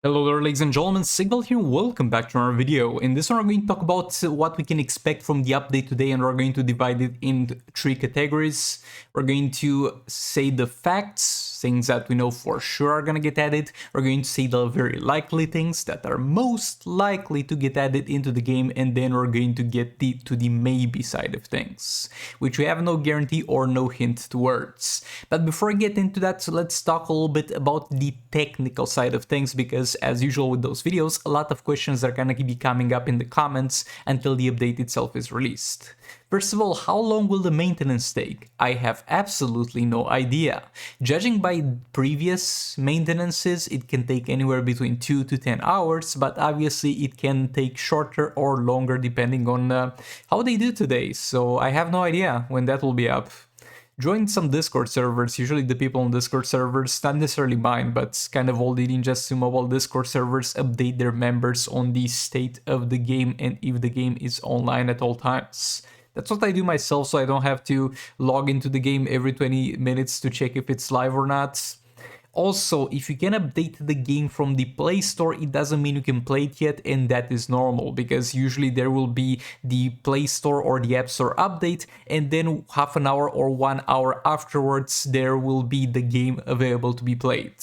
Hello there, ladies and gentlemen, Signal here, welcome back to our video. In this one we're going to talk about what we can expect from the update today, and we're going to divide it into three categories. We're going to say the facts, things that we know for sure are going to get added. We're going to say the very likely things that are most likely to get added into the game, and then we're going to get to the maybe side of things, which we have no guarantee or no hint towards. But before I get into that, let's talk a little bit about the technical side of things, because as usual with those videos, a lot of questions are gonna be coming up in the comments until the update itself is released. First of all, how long will the maintenance take? I have absolutely no idea. Judging by previous maintenances, it can take anywhere between 2 to 10 hours, but obviously it can take shorter or longer depending on how they do today, so I have no idea when that will be up. Join some Discord servers. Usually the people on Discord servers, not necessarily mine, but kind of all the Ninja Mobile Discord servers, update their members on the state of the game and if the game is online at all times. That's what I do myself, so I don't have to log into the game every 20 minutes to check if it's live or not. Also, if you can update the game from the Play Store, it doesn't mean you can play it yet, and that is normal, because usually there will be the Play Store or the App Store update, and then half an hour or 1 hour afterwards, there will be the game available to be played.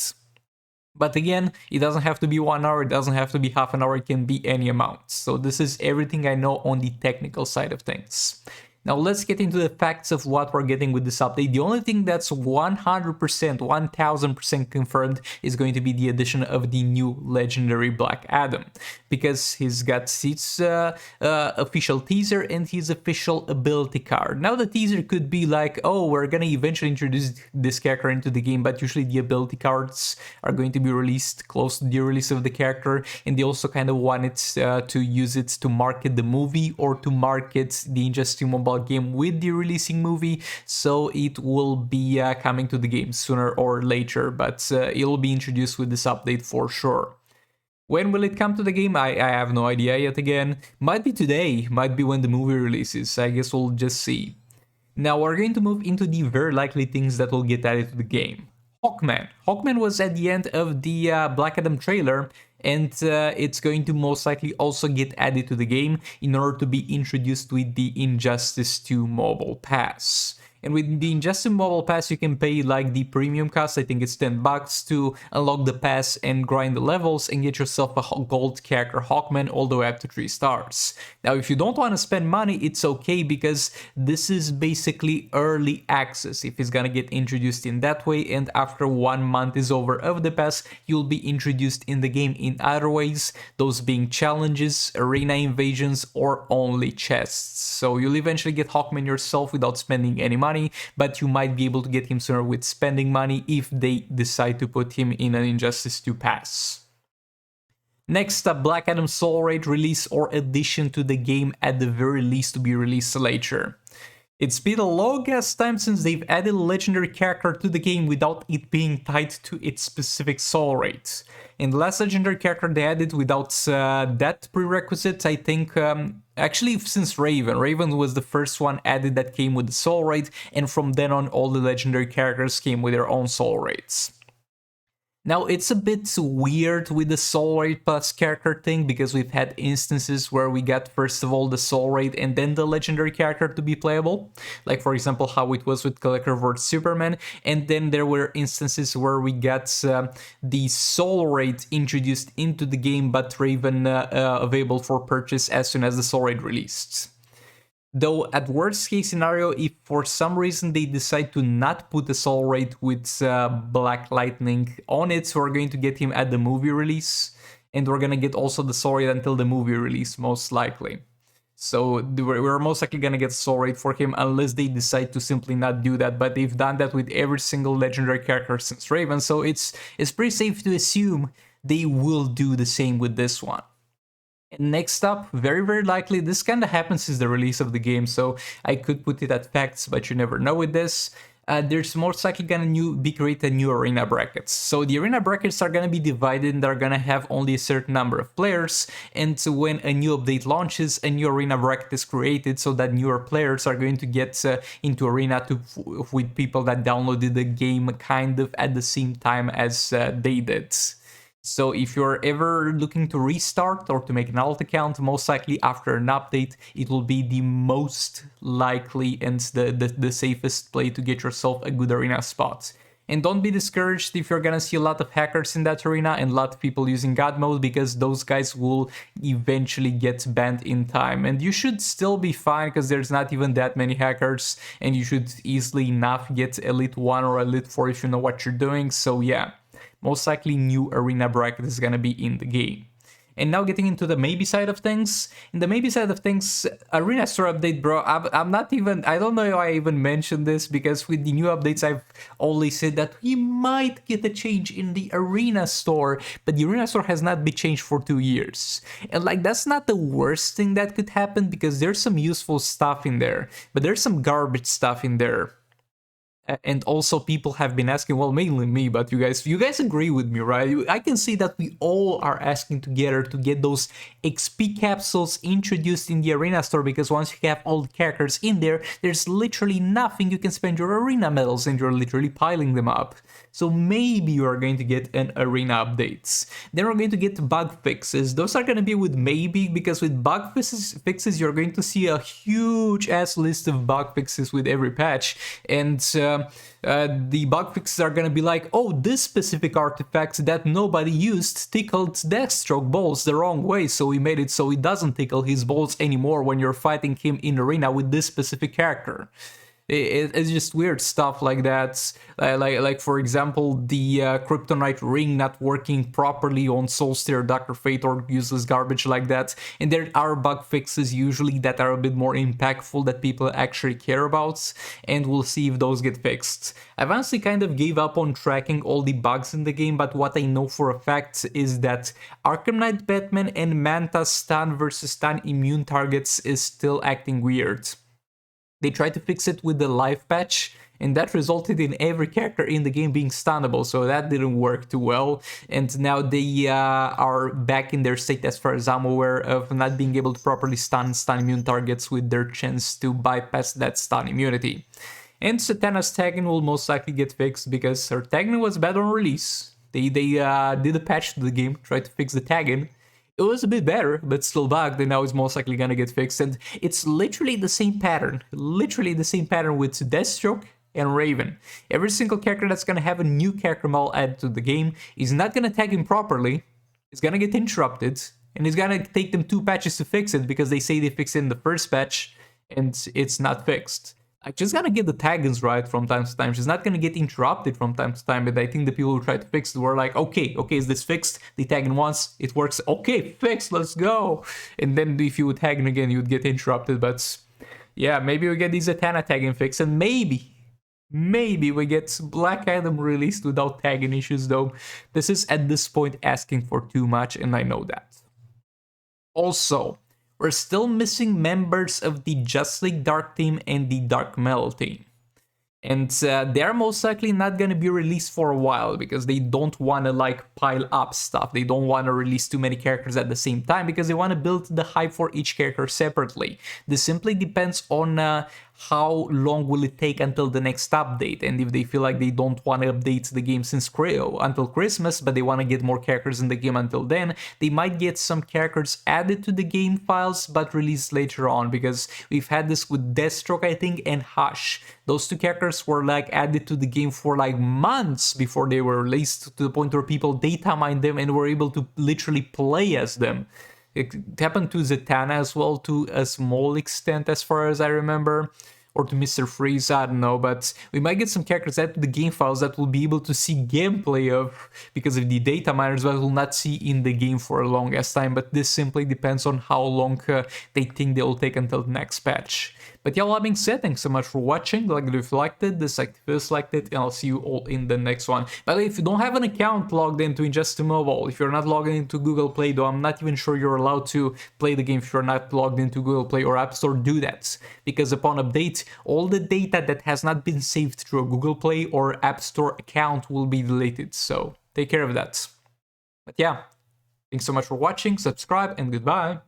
But again, it doesn't have to be 1 hour, it doesn't have to be half an hour, it can be any amount. So this is everything I know on the technical side of things. Now let's get into the facts of what we're getting with this update. The only thing that's 100%, 1000% confirmed is going to be the addition of the new legendary Black Adam, because he's got his official teaser and his official ability card. Now the teaser could be like, oh, we're gonna eventually introduce this character into the game, but usually the ability cards are going to be released close to the release of the character, and they also kind of wanted to use it to market the movie or to market the Untitled Mobile game with the releasing movie, so it will be coming to the game sooner or later, but it will be introduced with this update for sure. When will it come to the game? I have no idea yet again. Might be today, might be when the movie releases, I guess we'll just see. Now we're going to move into the very likely things that will get added to the game. Hawkman. Hawkman was at the end of the Black Adam trailer, and it's going to most likely also get added to the game in order to be introduced with the Injustice 2 Mobile Pass. And with the Injustice Mobile Pass, you can pay like the premium cost, I think it's $10 to unlock the pass and grind the levels and get yourself a gold character Hawkman all the way up to 3 stars. Now, if you don't want to spend money, it's okay, because this is basically early access if it's gonna get introduced in that way, and after 1 month is over of the pass, you'll be introduced in the game in other ways, those being challenges, arena invasions, or only chests. So you'll eventually get Hawkman yourself without spending any money, but you might be able to get him sooner with spending money if they decide to put him in an Injustice 2 pass. Next up, Black Adam Soul Raid release or addition to the game, at the very least to be released later. It's been a long-ass time since they've added a legendary character to the game without it being tied to its specific soul rate. In the last legendary character they added without that prerequisite, I think, actually since Raven. Raven was the first one added that came with the soul rate, and from then on all the legendary characters came with their own soul rates. Now, it's a bit weird with the soul rate plus character thing, because we've had instances where we got first of all the soul rate and then the legendary character to be playable, like for example how it was with Collector vs Superman, and then there were instances where we got the soul rate introduced into the game but Raven available for purchase as soon as the soul rate released. Though at worst case scenario, if for some reason they decide to not put the soul rate with Black Lightning on it, so we're going to get him at the movie release, and we're gonna get also the soul rate until the movie release most likely. So we're most likely gonna get soul rate for him unless they decide to simply not do that, but they've done that with every single legendary character since Raven, so it's pretty safe to assume they will do the same with this one. And next up, very likely, this kind of happens since the release of the game, so I could put it at facts, but you never know with this. There's most likely gonna be created new arena brackets. So the arena brackets are gonna be divided, and they're gonna have only a certain number of players, and so when a new update launches, a new arena bracket is created so that newer players are going to get into arena with people that downloaded the game kind of at the same time as they did. So if you're ever looking to restart or to make an alt account, most likely after an update, it will be the most likely and the safest play to get yourself a good arena spot. And don't be discouraged if you're gonna see a lot of hackers in that arena and a lot of people using God mode, because those guys will eventually get banned in time. And you should still be fine because there's not even that many hackers, and you should easily enough get Elite 1 or Elite 4 if you know what you're doing. So yeah, most likely new arena bracket is gonna be in the game. And now getting into the maybe side of things. In the maybe side of things, Arena Store update, bro, I'm not even, I don't know why I even mentioned this, because with the new updates, I've always said that we might get a change in the Arena Store, but the Arena Store has not been changed for 2 years. And like, that's not the worst thing that could happen, because there's some useful stuff in there, but there's some garbage stuff in there. And also people have been asking, well, mainly me, but you guys agree with me, right? I can see that we all are asking together to get those XP capsules introduced in the arena store, because once you have all the characters in there, there's literally nothing you can spend your arena medals, and you're literally piling them up. So maybe you are going to get an arena updates. Then we're going to get bug fixes. Those are going to be with maybe, because with bug fixes you're going to see a huge ass list of bug fixes with every patch, and the bug fixes are gonna be like, oh, this specific artifact that nobody used tickled Deathstroke balls the wrong way, so we made it so it doesn't tickle his balls anymore when you're fighting him in arena with this specific character. It's just weird stuff like that, like for example, the Kryptonite ring not working properly on Soulsteer, Dr. Fate, or useless garbage like that. And there are bug fixes usually that are a bit more impactful, that people actually care about, and we'll see if those get fixed. I've honestly kind of gave up on tracking all the bugs in the game, but what I know for a fact is that Arkham Knight Batman and Manta's stun versus stun immune targets is still acting weird. They tried to fix it with the live patch, and that resulted in every character in the game being stunnable, so that didn't work too well. And now they are back in their state, as far as I'm aware, of not being able to properly stun immune targets with their chance to bypass that stun immunity. And Satana's tagging will most likely get fixed, because her tagging was bad on release. They did a patch to the game, tried to fix the tagging. It was a bit better, but still bugged, and now it's most likely gonna get fixed. And it's literally the same pattern. Literally the same pattern with Deathstroke and Raven. Every single character that's gonna have a new character model added to the game is not gonna tag him properly. It's gonna get interrupted, and it's gonna take them 2 patches to fix it, because they say they fixed it in the first patch, and it's not fixed. Like, she's gonna get the taggings right from time to time. She's not gonna get interrupted from time to time, but I think the people who try to fix it were like, okay, is this fixed? They tag in once, it works, okay, fixed, let's go. And then if you would tag in again, you would get interrupted. But yeah, maybe we get the Zatanna tagging fixed, and maybe we get Black Adam released without tagging issues, though. This is at this point asking for too much, and I know that. Also, we're still missing members of the Just League Dark team and the Dark Metal team. And they're most likely not going to be released for a while, because they don't want to like pile up stuff. They don't want to release too many characters at the same time, because they want to build the hype for each character separately. This simply depends on how long will it take until the next update, and if they feel like they don't want to update the game until Christmas, but they want to get more characters in the game until then, they might get some characters added to the game files but released later on, because we've had this with Deathstroke, I think, and Hush. Those 2 characters were like added to the game for like months before they were released, to the point where people data mined them and were able to literally play as them. It happened to Zatanna as well, to a small extent, as far as I remember. Or to Mr. Freeze, I don't know, but we might get some characters added to the game files that we'll be able to see gameplay of because of the data miners, but we'll not see in the game for a long ass time. But this simply depends on how long they think they'll take until the next patch. But yeah, all that being said, thanks so much for watching. Like it if you liked it, dislike if you disliked it, and I'll see you all in the next one. By the way, if you don't have an account logged into Injustice Mobile, if you're not logged into Google Play, though I'm not even sure you're allowed to play the game if you're not logged into Google Play or App Store, do that. Because upon update, all the data that has not been saved through a Google Play or App Store account will be deleted. So take care of that. But yeah, thanks so much for watching, subscribe, and goodbye.